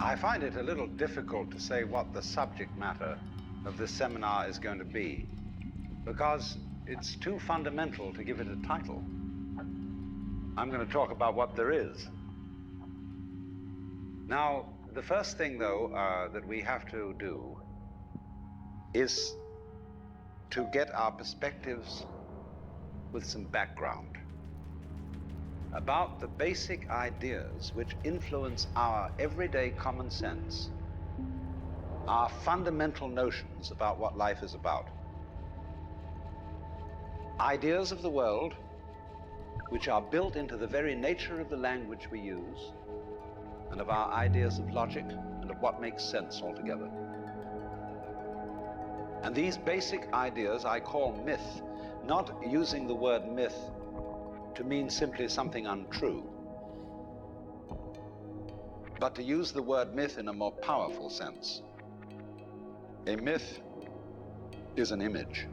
I find it a little difficult to say what the subject matter of this seminar is going to be, because it's too fundamental to give it a title. I'm going to talk about what there is. Now, the first thing, though, that we have to do is to get our perspectives with some background about the basic ideas which influence our everyday common sense, our fundamental notions about what life is about. Ideas of the world which are built into the very nature of the language we use and of our ideas of logic and of what makes sense altogether. And these basic ideas I call myth, not using the word myth to mean simply something untrue, but to use the word myth in a more powerful sense. A myth is an image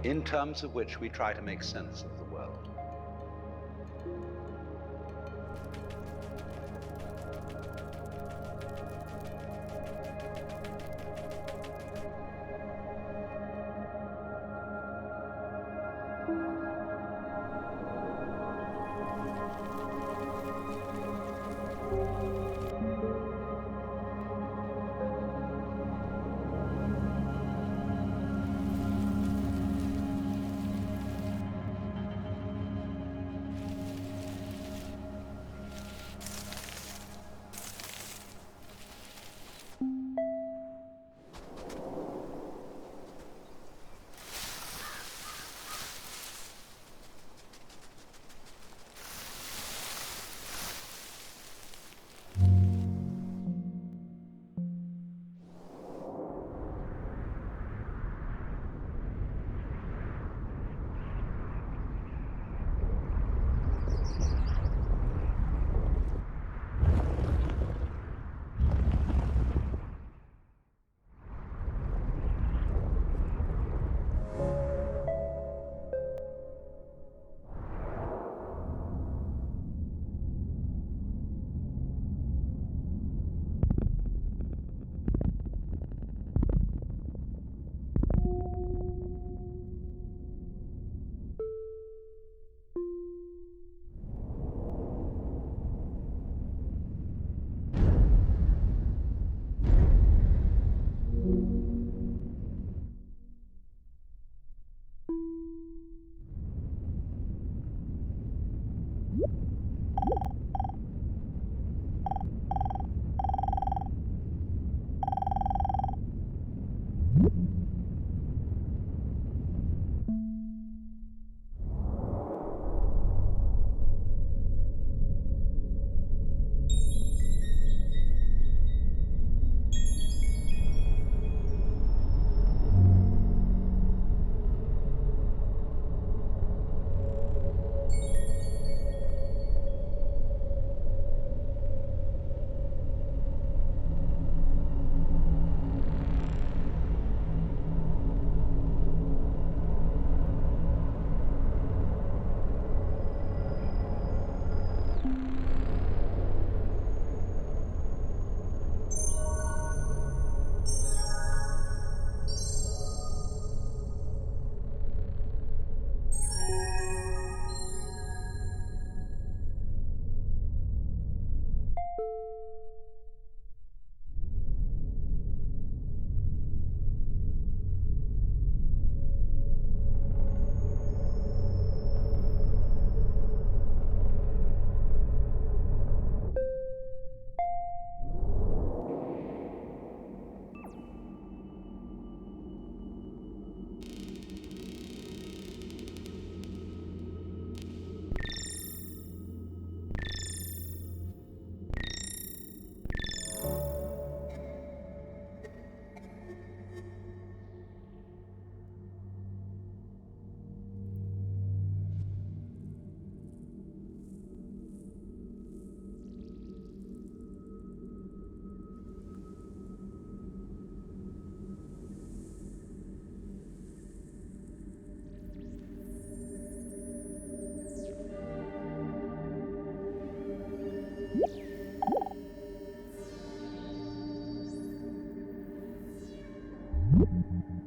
in terms of which we try to make sense of the world.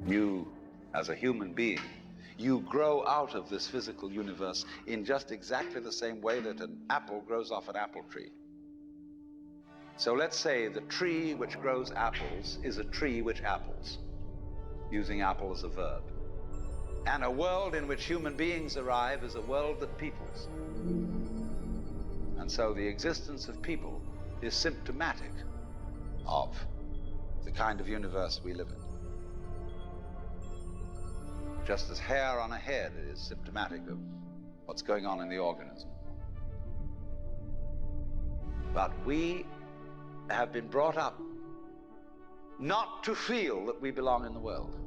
You, as a human being, you grow out of this physical universe in just exactly the same way that an apple grows off an apple tree. So let's say the tree which grows apples is a tree which apples, using apple as a verb. And a world in which human beings arrive is a world that peoples. And so the existence of people is symptomatic of the kind of universe we live in. Just as hair on a head is symptomatic of what's going on in the organism. But we have been brought up not to feel that we belong in the world.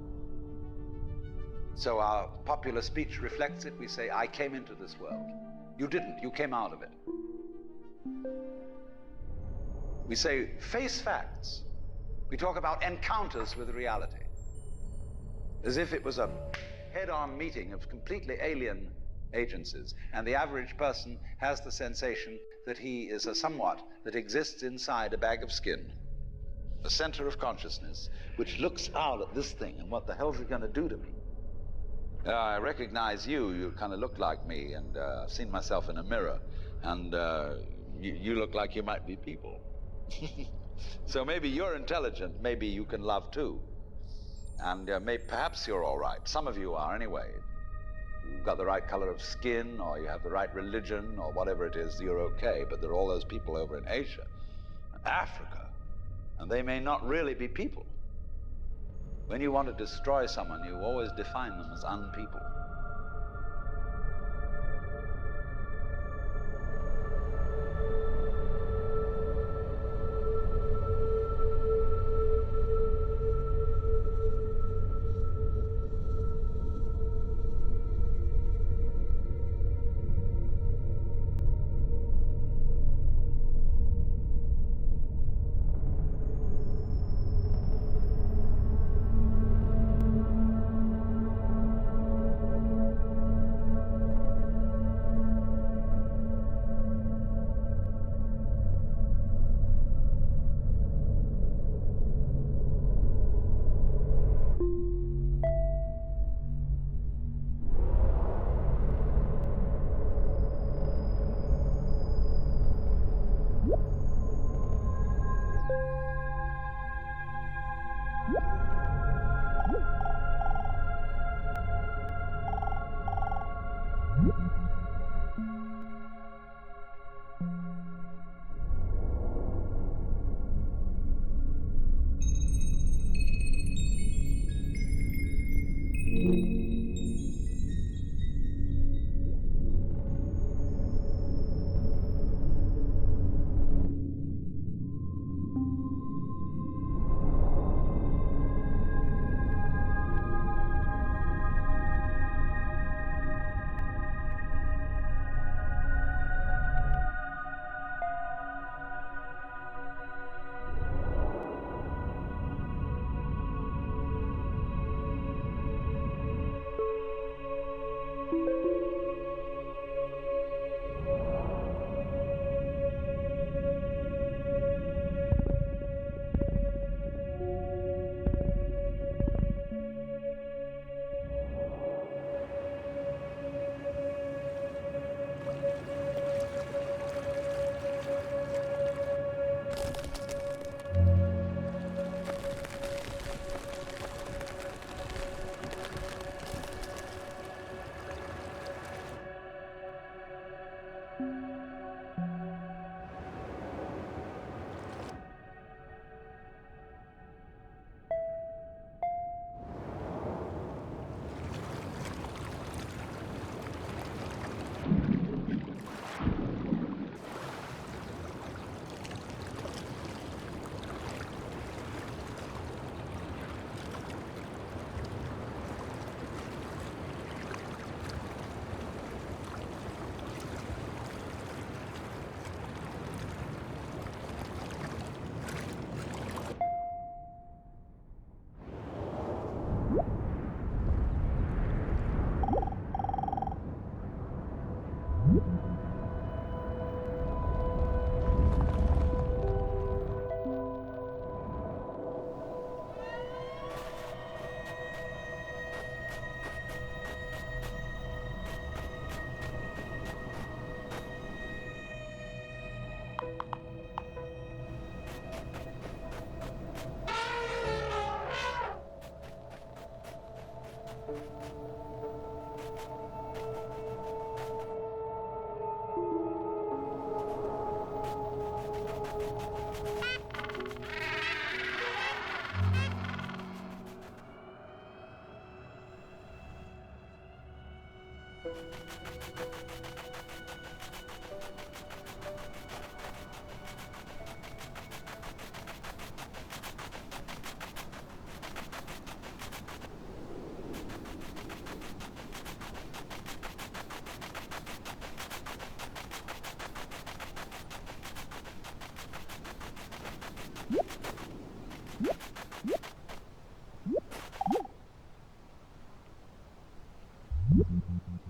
So our popular speech reflects it. We say, I came into this world. You didn't, you came out of it. We say, face facts. We talk about encounters with reality, as if it was a head-on meeting of completely alien agencies, and the average person has the sensation that he is a somewhat that exists inside a bag of skin, a center of consciousness, which looks out at this thing, and what the hell's it going to do to me? I recognize you, you kind of look like me, and I've seen myself in a mirror, and you look like you might be people. So maybe you're intelligent, maybe you can love too. And perhaps you're all right. Some of you are anyway. You've got the right color of skin, or you have the right religion, or whatever it is, you're okay. But there are all those people over in Asia, Africa, and they may not really be people. When you want to destroy someone, you always define them as unpeople.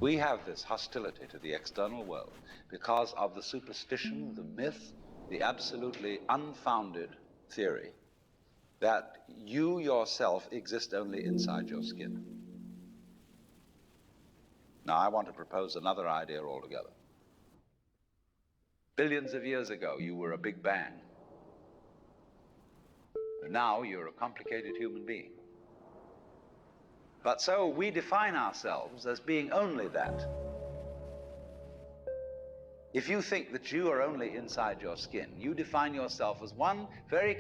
We have this hostility to the external world because of the superstition, the myth, the absolutely unfounded theory that you yourself exist only inside your skin. Now, I want to propose another idea altogether. Billions of years ago, you were a big bang. And now you're a complicated human being. But so we define ourselves as being only that. If you think that you are only inside your skin, you define yourself as one very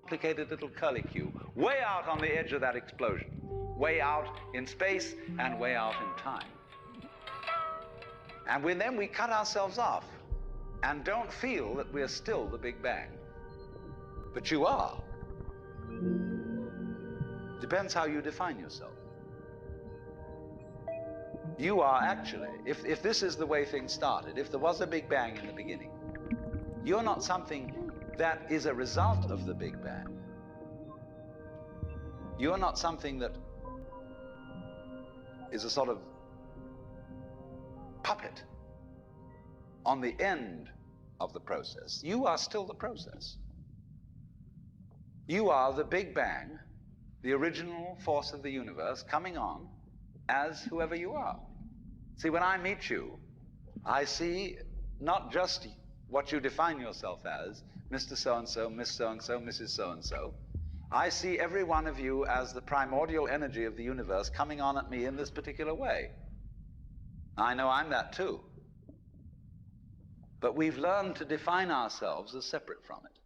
complicated little curlicue, way out on the edge of that explosion, way out in space and way out in time. And then we cut ourselves off and don't feel that we're still the Big Bang. But you are. Depends how you define yourself. You are actually, if this is the way things started, if there was a Big Bang in the beginning, you're not something that is a result of the Big Bang. You're not something that is a sort of puppet on the end of the process. You are still the process. You are the Big Bang, the original force of the universe coming on as whoever you are. See, when I meet you, I see not just what you define yourself as, Mr. So-and-so, Miss So-and-so, Mrs. So-and-so. I see every one of you as the primordial energy of the universe coming on at me in this particular way. I know I'm that too. But we've learned to define ourselves as separate from it.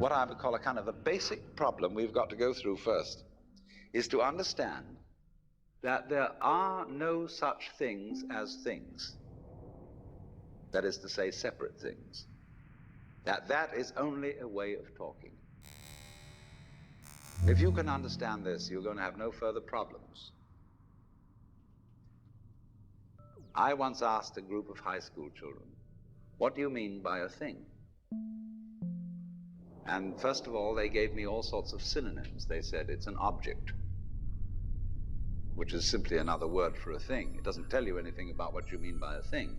what I would call a kind of a basic problem we've got to go through first is to understand that there are no such things as things. That is to say, separate things. That is only a way of talking. If you can understand this, you're going to have no further problems. I once asked a group of high school children, what do you mean by a thing? And first of all, they gave me all sorts of synonyms. They said it's an object, which is simply another word for a thing. It doesn't tell you anything about what you mean by a thing.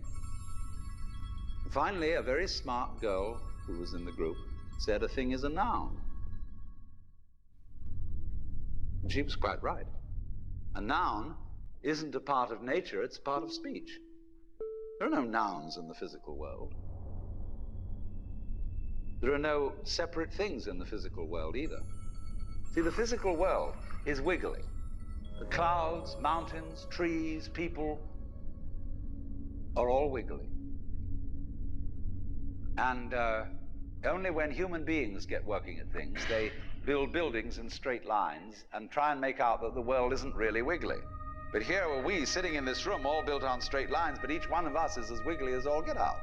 Finally, a very smart girl who was in the group said a thing is a noun. And she was quite right. A noun isn't a part of nature, it's a part of speech. There are no nouns in the physical world. There are no separate things in the physical world either. See, the physical world is wiggly. The clouds, mountains, trees, people are all wiggly. And only when human beings get working at things, they build buildings in straight lines and try and make out that the world isn't really wiggly. But here are we sitting in this room all built on straight lines, but each one of us is as wiggly as all get out.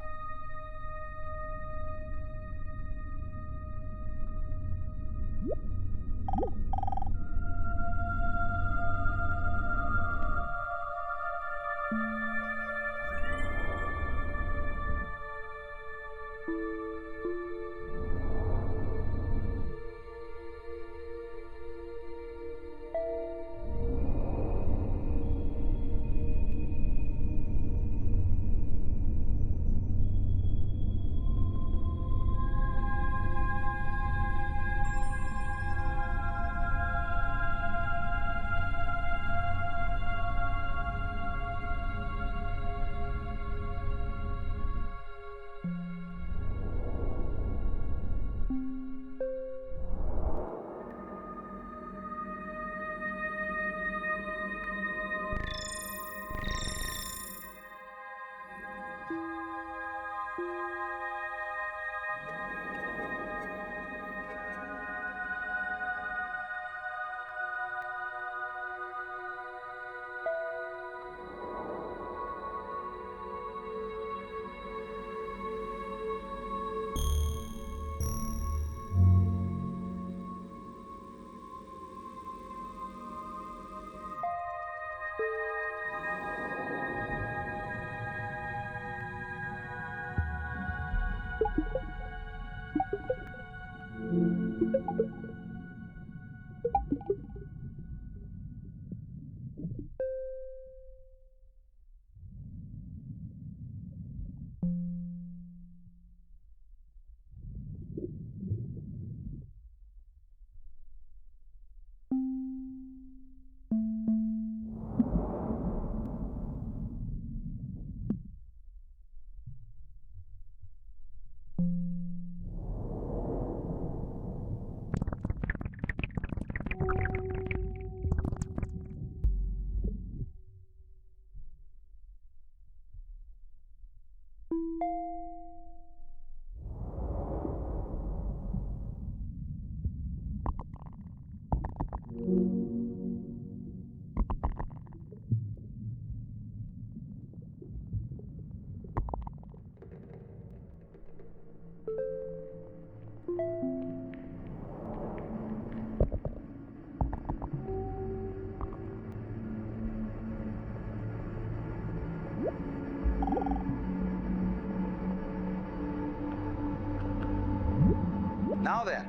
Now then,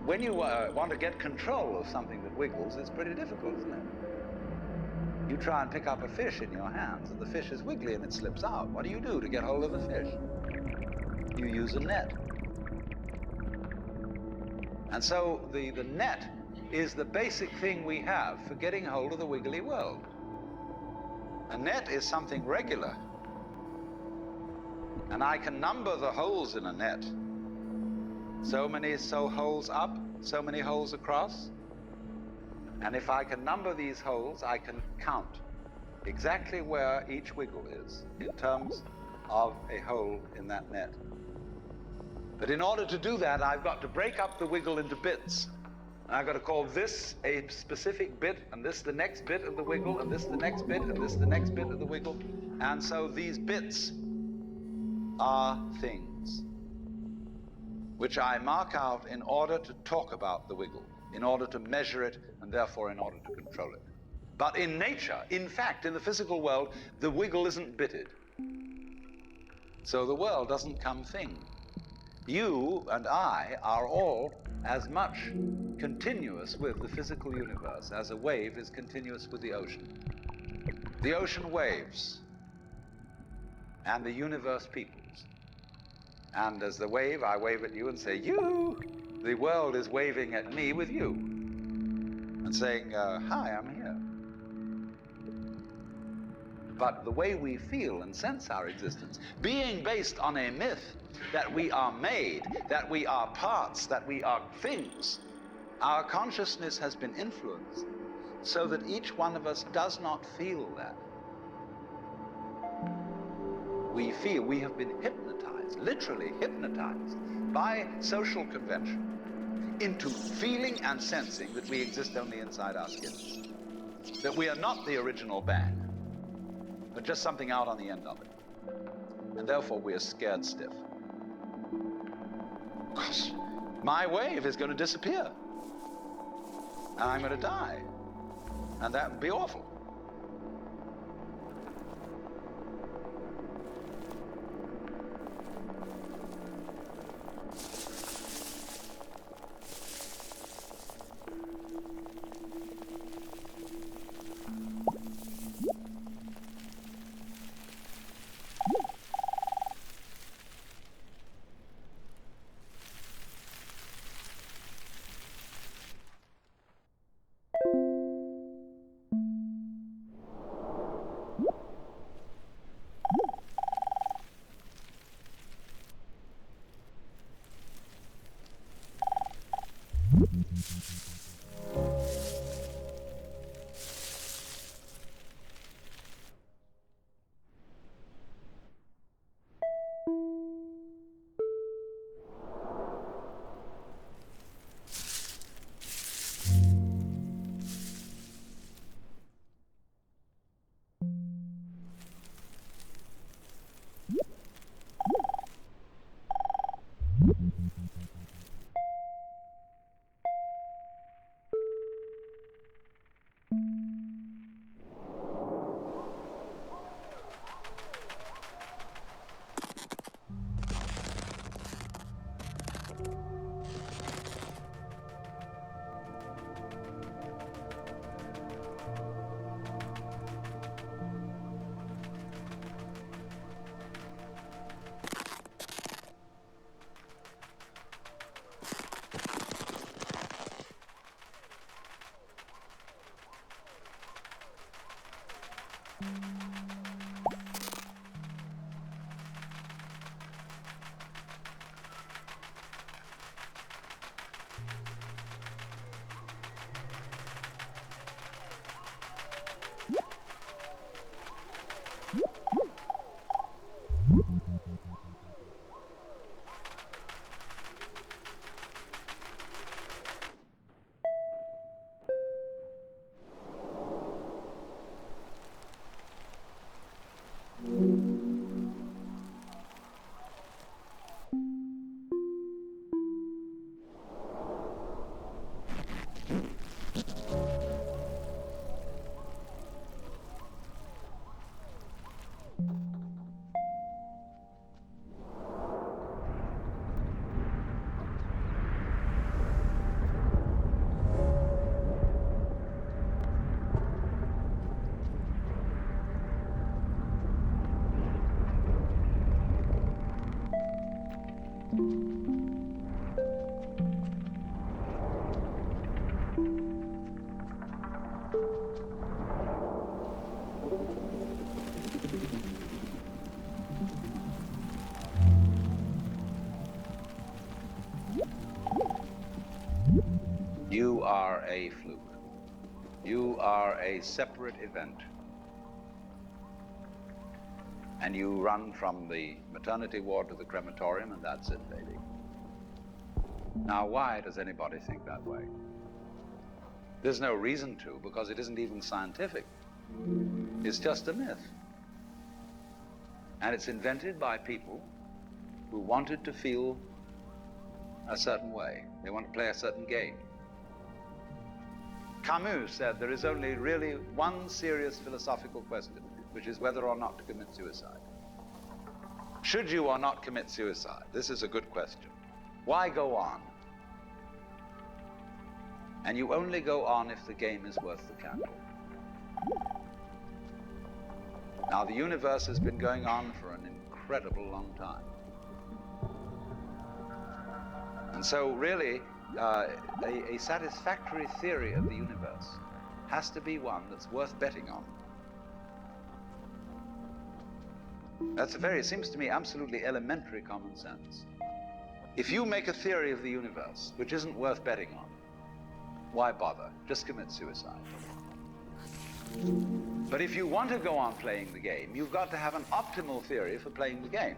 when you want to get control of something that wiggles, it's pretty difficult, isn't it? You try and pick up a fish in your hands, and the fish is wiggly and it slips out. What do you do to get hold of the fish? You use a net. And so the net is the basic thing we have for getting hold of the wiggly world. A net is something regular. And I can number the holes in a net. So many holes up, so many holes across. And if I can number these holes, I can count exactly where each wiggle is in terms of a hole in that net. But in order to do that, I've got to break up the wiggle into bits. And I've got to call this a specific bit, and this the next bit of the wiggle, and this the next bit, and this the next bit of the wiggle. And so these bits are things which I mark out in order to talk about the wiggle, in order to measure it, and therefore in order to control it. But in nature, in fact, in the physical world, the wiggle isn't bitted. So the world doesn't come thing. You and I are all as much continuous with the physical universe as a wave is continuous with the ocean. The ocean waves, and the universe peoples. And as the wave, I wave at you and say, you. The world is waving at me with you and saying, hi, I'm here. But the way we feel and sense our existence, being based on a myth that we are made, that we are parts, that we are things, our consciousness has been influenced so that each one of us does not feel that. We feel we have been hypnotized, literally hypnotized, by social convention into feeling and sensing that we exist only inside our skins, that we are not the original bang, but just something out on the end of it. And therefore we are scared stiff. Gosh, my wave is going to disappear. And I'm going to die. And that would be awful. You are a fluke. You are a separate event. And you run from the maternity ward to the crematorium, and that's it, baby. Now, why does anybody think that way? There's no reason to, because it isn't even scientific. It's just a myth. And it's invented by people who wanted to feel a certain way. They want to play a certain game. Camus said there is only really one serious philosophical question, which is whether or not to commit suicide. Should you or not commit suicide? This is a good question. Why go on? And you only go on if the game is worth the candle. Now, the universe has been going on for an incredible long time. And so really, a satisfactory theory of the universe has to be one that's worth betting on. That's it seems to me, absolutely elementary common sense. If you make a theory of the universe which isn't worth betting on, why bother? Just commit suicide. But if you want to go on playing the game, you've got to have an optimal theory for playing the game.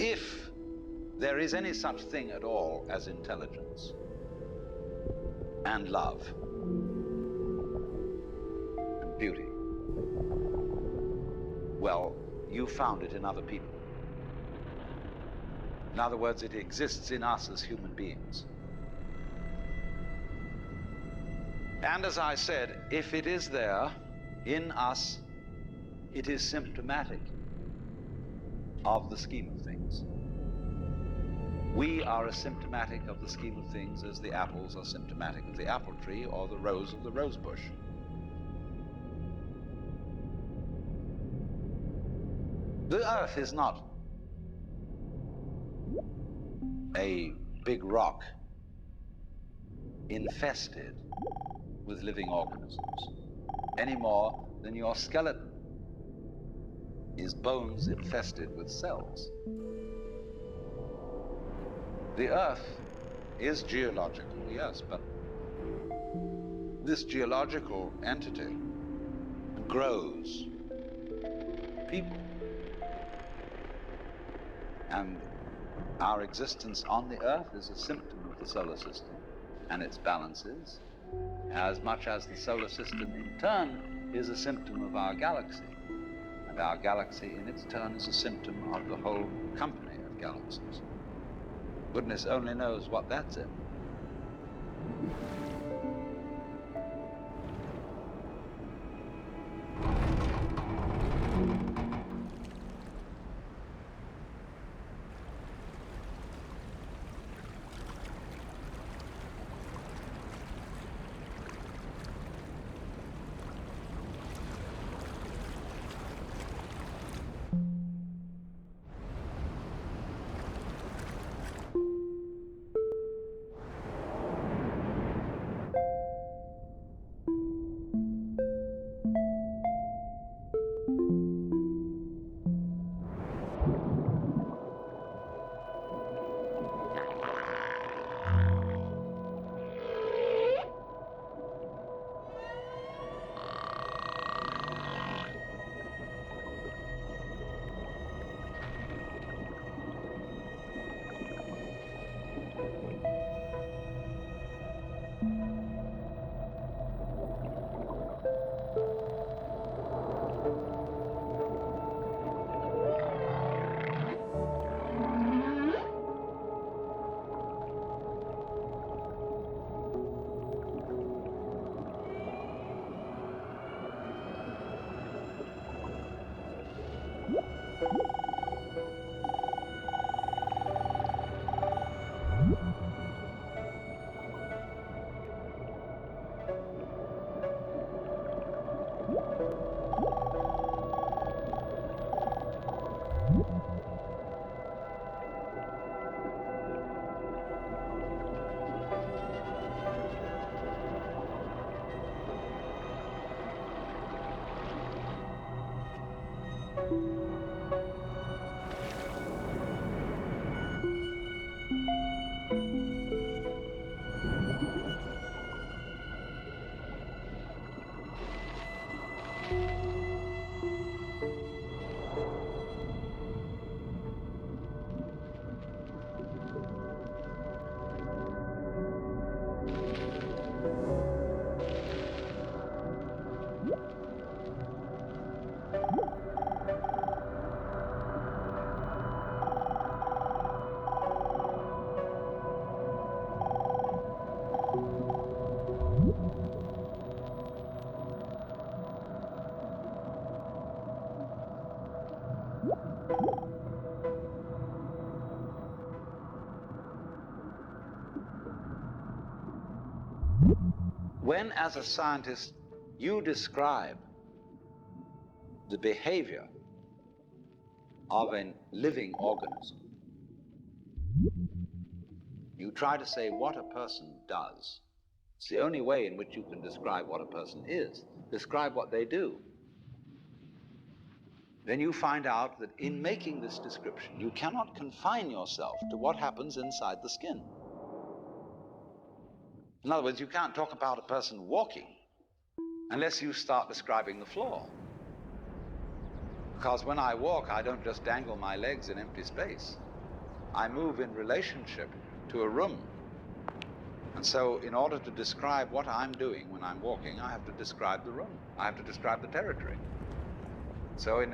If there is any such thing at all as intelligence and love and beauty, Well, you found it in other people. In other words, it exists in us as human beings. And as I said, if it is there in us, it is symptomatic of the scheme of things. We are as symptomatic of the scheme of things as the apples are symptomatic of the apple tree or the rose of the rose bush. The earth is not a big rock infested with living organisms, any more than your skeleton is bones infested with cells. The earth is geological, yes, but this geological entity grows people. And our existence on the earth is a symptom of the solar system and its balances, as much as the solar system in turn is a symptom of our galaxy. And our galaxy in its turn is a symptom of the whole company of galaxies. Goodness only knows what that's in. When, as a scientist, you describe the behavior of a living organism, you try to say what a person does. It's the only way in which you can describe what a person is. Describe what they do. Then you find out that in making this description, you cannot confine yourself to what happens inside the skin. In other words, you can't talk about a person walking unless you start describing the floor. Because when I walk, I don't just dangle my legs in empty space. I move in relationship to a room. And so in order to describe what I'm doing when I'm walking, I have to describe the room. I have to describe the territory. So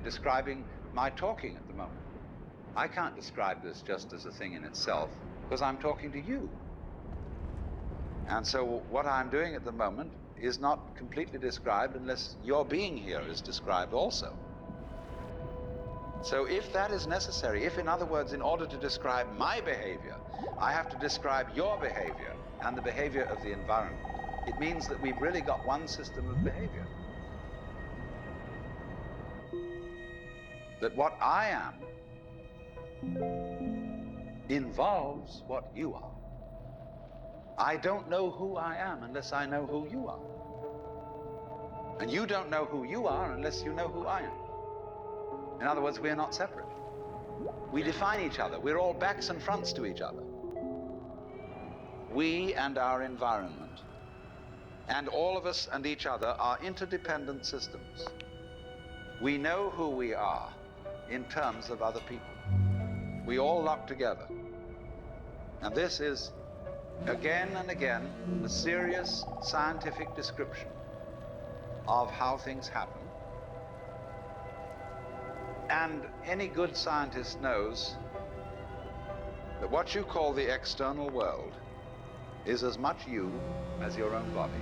describing my talking at the moment, I can't describe this just as a thing in itself, because I'm talking to you. And so what I'm doing at the moment is not completely described unless your being here is described also. So if that is necessary, if in other words, in order to describe my behavior, I have to describe your behavior and the behavior of the environment, it means that we've really got one system of behavior. That what I am involves what you are. I don't know who I am unless I know who you are. And you don't know who you are unless you know who I am. In other words, we're not separate. We define each other. We're all backs and fronts to each other. We and our environment, and all of us and each other, are interdependent systems. We know who we are in terms of other people. We all lock together. And this is, again and again, a serious scientific description of how things happen. And any good scientist knows that what you call the external world is as much you as your own body.